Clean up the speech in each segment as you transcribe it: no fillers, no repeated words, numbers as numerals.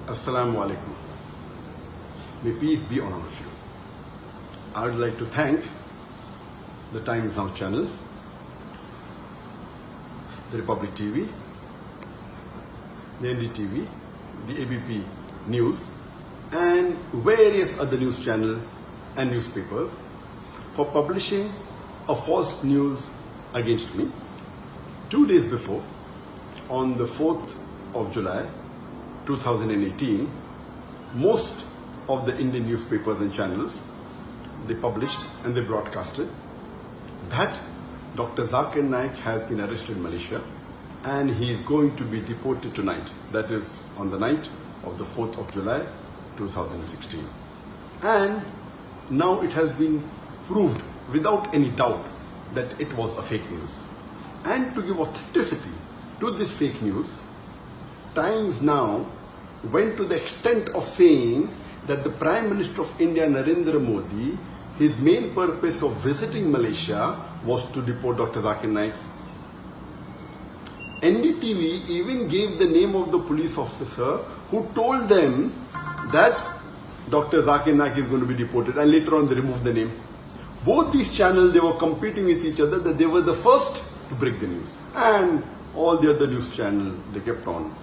Assalamu alaikum. May peace be on all of you. I would like to thank the Times Now channel, the Republic TV, the NDTV, the ABP News, and various other news channels and newspapers for publishing a false news against me 2 days before, on the 4th of July 2018. Most of the Indian newspapers and channels, they published and they broadcasted that Dr. Zakir Naik has been arrested in Malaysia and he is going to be deported tonight. That is on the night of the 4th of July 2016. And now it has been proved without any doubt that it was a fake news. And to give authenticity to this fake news, Times Now went to the extent of saying that the Prime Minister of India, Narendra Modi, his main purpose of visiting Malaysia was to deport Dr. Zakir Naik. NDTV even gave the name of the police officer who told them that Dr. Zakir Naik is going to be deported, and later on they removed the name. Both these channels, they were competing with each other that they were the first to break the news, and all the other news channels, they kept on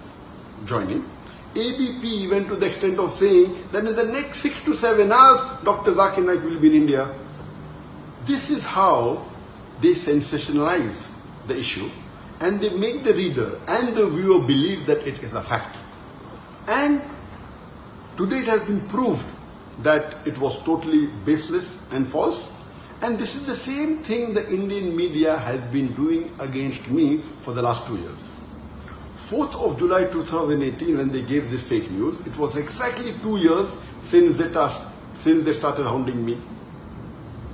joining. ABP went to the extent of saying that in the next 6 to 7 hours, Dr. Zakir Naik will be in India. This is how they sensationalize the issue and they make the reader and the viewer believe that it is a fact. And today it has been proved that it was totally baseless and false. And this is the same thing the Indian media has been doing against me for the last 2 years. 4th of July 2018, when they gave this fake news, it was exactly 2 years since they started hounding me.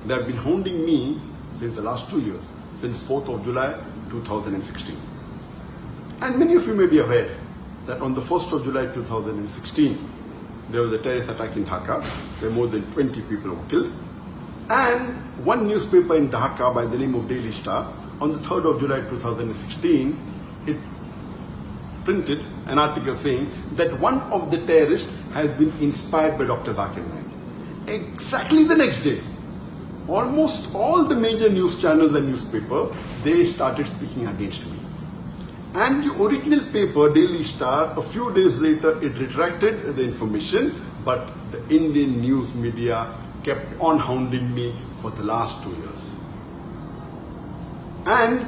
They have been hounding me since the last 2 years, since 4th of July 2016. And many of you may be aware that on the 1st of July 2016, there was a terrorist attack in Dhaka, where more than 20 people were killed. And one newspaper in Dhaka by the name of Daily Star, on the 3rd of July 2016, it printed an article saying that one of the terrorists has been inspired by Dr. Zakir Naik. Exactly the next day, almost all the major news channels and newspapers, they started speaking against me. And the original paper, Daily Star, a few days later, it retracted the information, but the Indian news media kept on hounding me for the last 2 years. And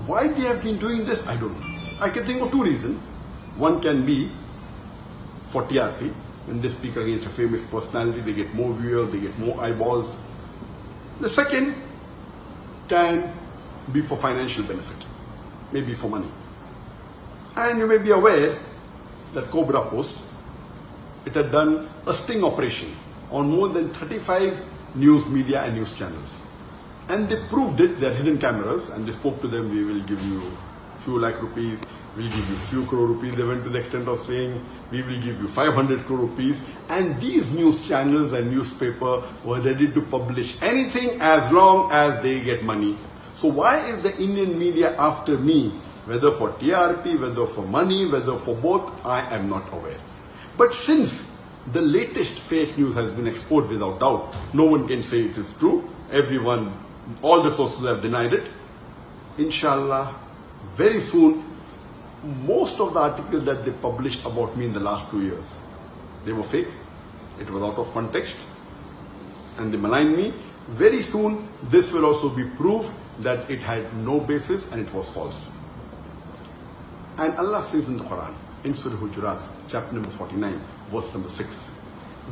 why they have been doing this, I don't know. I can think of 2 reasons. One can be for TRP. When they speak against a famous personality, they get more viewers, they get more eyeballs. The second can be for financial benefit, maybe for money. And you may be aware that Cobra Post, it had done a sting operation on more than 35 news media and news channels. And they proved it, they're hidden cameras, and they spoke to them, we will give you few lakh rupees, we'll give you few crore rupees. They went to the extent of saying, we will give you 500 crore rupees. And these news channels and newspaper were ready to publish anything as long as they get money. So why is the Indian media after me, whether for TRP, whether for money, whether for both, I am not aware. But since the latest fake news has been exposed without doubt, no one can say it is true. Everyone, all the sources have denied it. Inshallah, very soon, most of the articles that they published about me in the last 2 years, they were fake. It was out of context. And they maligned me. Very soon, this will also be proved that it had no basis and it was false. And Allah says in the Quran, in Surah Hujurat, chapter number 49, verse number 6,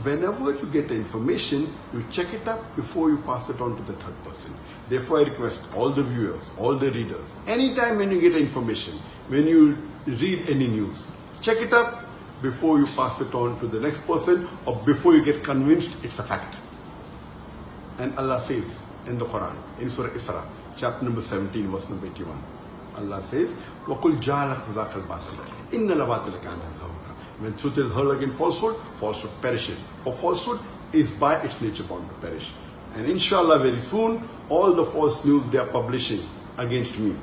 whenever you get information, you check it up before you pass it on to the third person. Therefore, I request all the viewers, all the readers, anytime when you get information, when you read any news, check it up before you pass it on to the next person or before you get convinced it's a fact. And Allah says in the Quran, in Surah Isra, chapter number 17, verse number 81, Allah says, وَقُلْ جَعَلَكْ ذَاكَ الْبَاطِلَ إِنَّ الْبَاطِلَ كَانَ زَهُوقًا. When truth is heard against falsehood, falsehood perishes. For falsehood is by its nature bound to perish. And inshallah, very soon, all the false news they are publishing against me,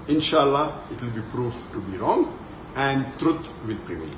inshallah, it will be proved to be wrong and truth will prevail.